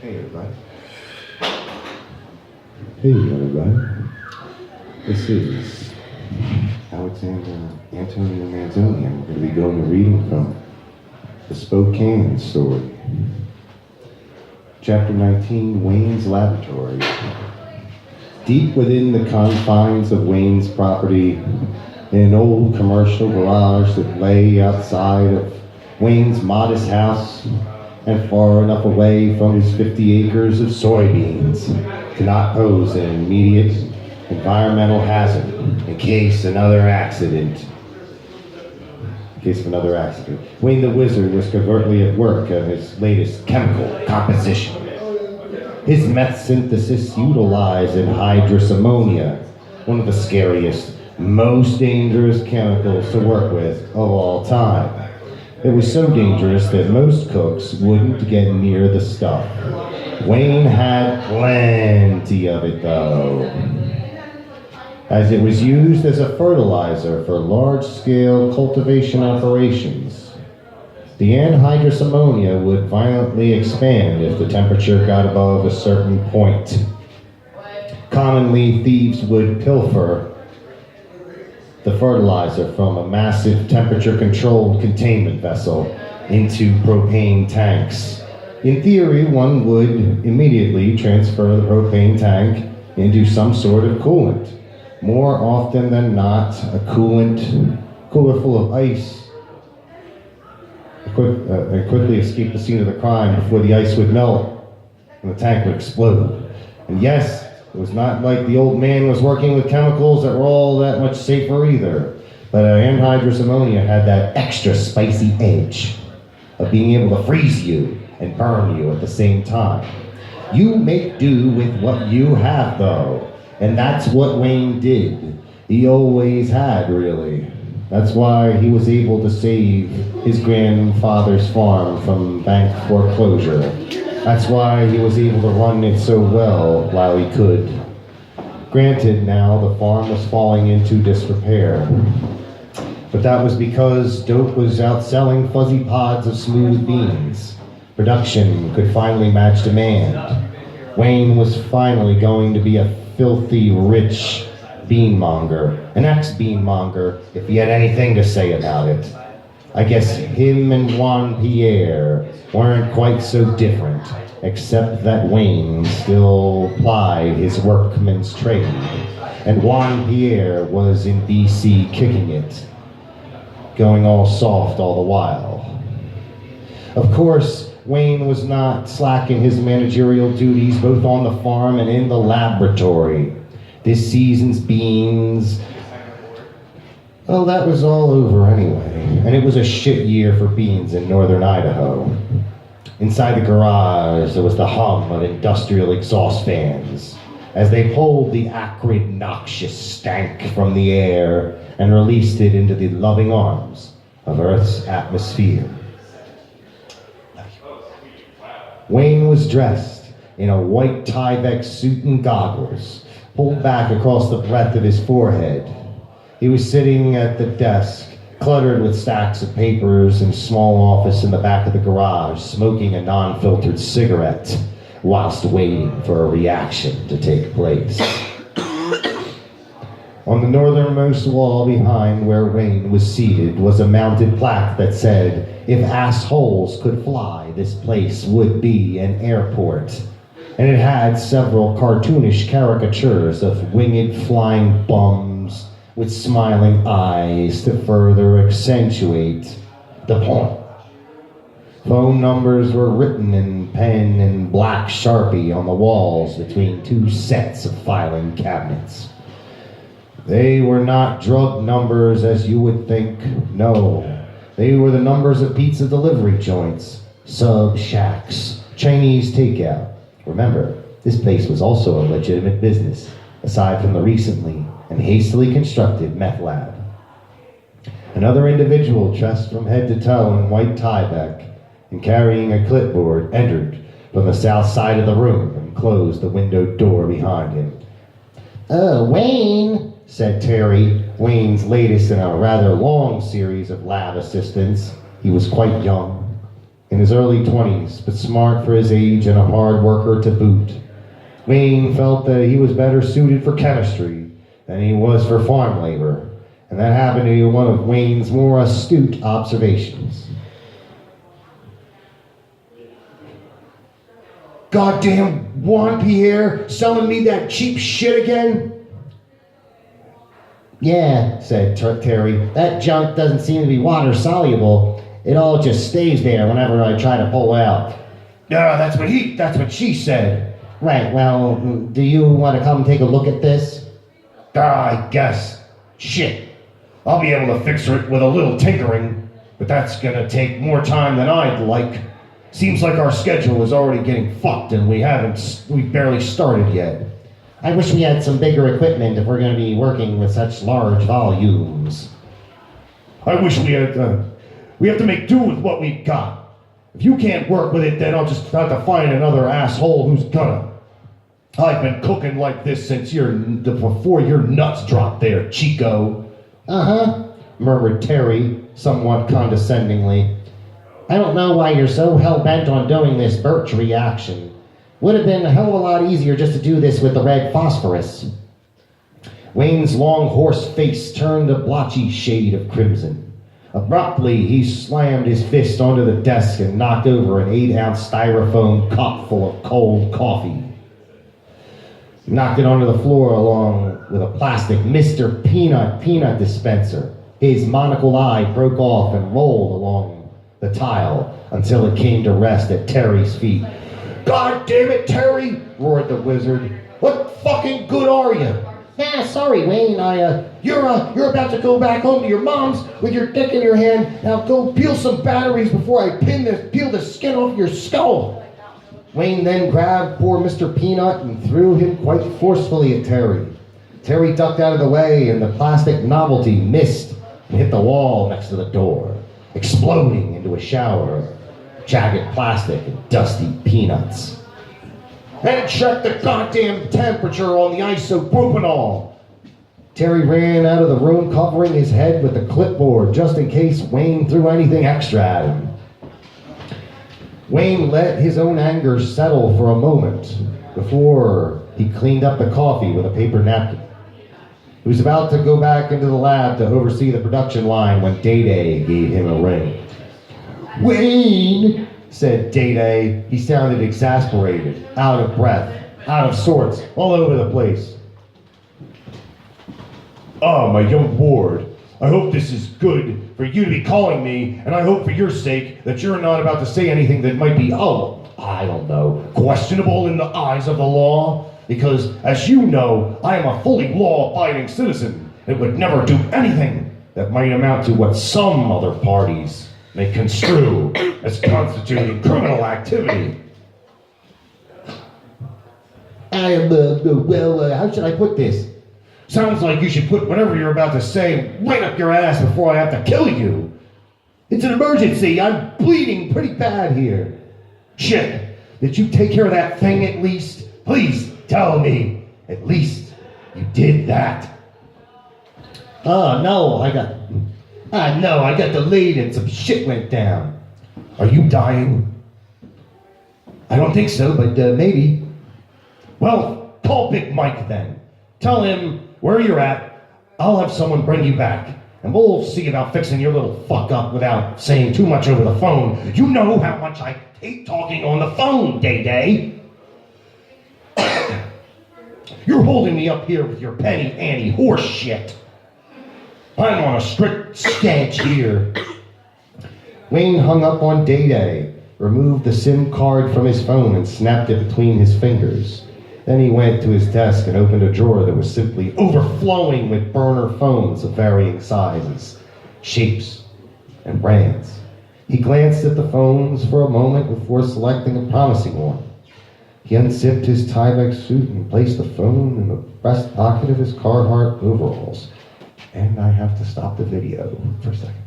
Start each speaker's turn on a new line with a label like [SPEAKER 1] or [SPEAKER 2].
[SPEAKER 1] Hey everybody. Hey everybody. This is Antonio Manzoni, and we're going to be going to reading from the Spokane Story. Chapter 19, Wayne's Laboratory. Deep within the confines of Wayne's property, in an old commercial garage that lay outside of Wayne's modest house, and far enough away from his 50 acres of soybeans to not pose an immediate environmental hazard in case of another accident. Wayne the Wizard was covertly at work on his latest chemical composition. His meth synthesis utilized anhydrous ammonia, one of the scariest, most dangerous chemicals to work with of all time. It was so dangerous that most cooks wouldn't get near the stuff. Wayne had plenty of it though, as it was used as a fertilizer for large-scale cultivation operations. The anhydrous ammonia would violently expand if the temperature got above a certain point. Commonly, thieves would pilfer the fertilizer from a massive temperature-controlled containment vessel into propane tanks. In theory, one would immediately transfer the propane tank into some sort of coolant. More often than not, a cooler full of ice and quickly escape the scene of the crime before the ice would melt and the tank would explode. And yes, it was not like the old man was working with chemicals that were all that much safer either. But anhydrous ammonia had that extra spicy edge of being able to freeze you and burn you at the same time. You make do with what you have though. And that's what Wayne did. He always had, really. That's why he was able to save his grandfather's farm from bank foreclosure. That's why he was able to run it so well while he could. Granted, now the farm was falling into disrepair. But that was because dope was outselling fuzzy pods of smooth beans. Production could finally match demand. Wayne was finally going to be a filthy rich beanmonger, an ex-beanmonger, if he had anything to say about it. I guess him and Juan Pierre weren't quite so different, except that Wayne still plied his workman's trade, and Juan Pierre was in BC kicking it, going all soft all the while. Of course, Wayne was not slacking his managerial duties both on the farm and in the laboratory. This season's beans, well, that was all over anyway, and it was a shit year for beans in northern Idaho. Inside the garage, there was the hum of industrial exhaust fans as they pulled the acrid, noxious stank from the air and released it into the loving arms of Earth's atmosphere. Wayne was dressed in a white Tyvek suit and goggles, pulled back across the breadth of his forehead. He was sitting at the desk, cluttered with stacks of papers in a small office in the back of the garage, smoking a non-filtered cigarette whilst waiting for a reaction to take place. On the northernmost wall behind where Wayne was seated was a mounted plaque that said, "If assholes could fly, this place would be an airport." And it had several cartoonish caricatures of winged flying bums with smiling eyes to further accentuate the point. Phone numbers were written in pen and black Sharpie on the walls between two sets of filing cabinets. They were not drug numbers as you would think, no. They were the numbers of pizza delivery joints, sub shacks, Chinese takeout. Remember, this place was also a legitimate business, aside from the recently and hastily constructed meth lab. Another individual dressed from head to toe in white Tyvek and carrying a clipboard entered from the south side of the room and closed the window door behind him. "Oh, Wayne," said Terry, Wayne's latest in a rather long series of lab assistants. He was quite young, in his early 20s, but smart for his age and a hard worker to boot. Wayne felt that he was better suited for chemistry than he was for farm labor, and that happened to be one of Wayne's more astute observations. Goddamn Juan Pierre selling me that cheap shit again? Yeah, said Terry. That junk doesn't seem to be water soluble. It all just stays there whenever I try to pull out. Yeah, that's what she said. Right, well, do you want to come take a look at this? I guess. Shit. I'll be able to fix it with a little tinkering, but that's gonna take more time than I'd like. Seems like our schedule is already getting fucked and we've barely started yet. I wish we had some bigger equipment if we're going to be working with such large volumes. I wish we have to make do with what we've got. If you can't work with it, then I'll just have to find another asshole who's gonna. I've been cooking like this since before your nuts dropped there, Chico. Uh-huh, murmured Terry, somewhat condescendingly. I don't know why you're so hell-bent on doing this Birch reaction. Would have been a hell of a lot easier just to do this with the red phosphorus. Wayne's long horse face turned a blotchy shade of crimson. Abruptly, he slammed his fist onto the desk and knocked over an 8-ounce styrofoam cup full of cold coffee. He knocked it onto the floor along with a plastic Mr. Peanut dispenser. His monocle eye broke off and rolled along the tile until it came to rest at Terry's feet. God damn it, Terry, roared the wizard. What fucking good are you? Yeah, sorry, Wayne, you're about to go back home to your mom's with your dick in your hand. Now go peel some batteries before I peel the skin off your skull. Wayne then grabbed poor Mr. Peanut and threw him quite forcefully at Terry. Terry ducked out of the way and the plastic novelty missed and hit the wall next to the door, exploding into a shower of jagged plastic and dusty peanuts. And check the goddamn temperature on the isopropanol. Terry ran out of the room covering his head with the clipboard just in case Wayne threw anything extra at him. Wayne let his own anger settle for a moment before he cleaned up the coffee with a paper napkin. He was about to go back into the lab to oversee the production line when Day-Day gave him a ring. Wayne, said Day-Day. He sounded exasperated, out of breath, out of sorts, all over the place. Oh, my young ward, I hope this is good for you to be calling me, and I hope for your sake that you're not about to say anything that might be, I don't know, questionable in the eyes of the law. Because, as you know, I am a fully law-abiding citizen and would never do anything that might amount to what some other parties may construe as constituting criminal activity. How should I put this? Sounds like you should put whatever you're about to say right up your ass before I have to kill you. It's an emergency. I'm bleeding pretty bad here. Shit, did you take care of that thing at least? Please tell me, at least you did that. No, I got delayed and some shit went down. Are you dying? I don't think so, but maybe. Well, call Big Mike then. Tell him where you're at. I'll have someone bring you back. And we'll see about fixing your little fuck up without saying too much over the phone. You know how much I hate talking on the phone, Day-Day. You're holding me up here with your penny ante horse shit. I'm on a strict sketch here. Wayne hung up on Day-Day, removed the SIM card from his phone and snapped it between his fingers. Then he went to his desk and opened a drawer that was simply overflowing with burner phones of varying sizes, shapes, and brands. He glanced at the phones for a moment before selecting a promising one. He unzipped his Tyvek suit and placed the phone in the breast pocket of his Carhartt overalls. And I have to stop the video for a second.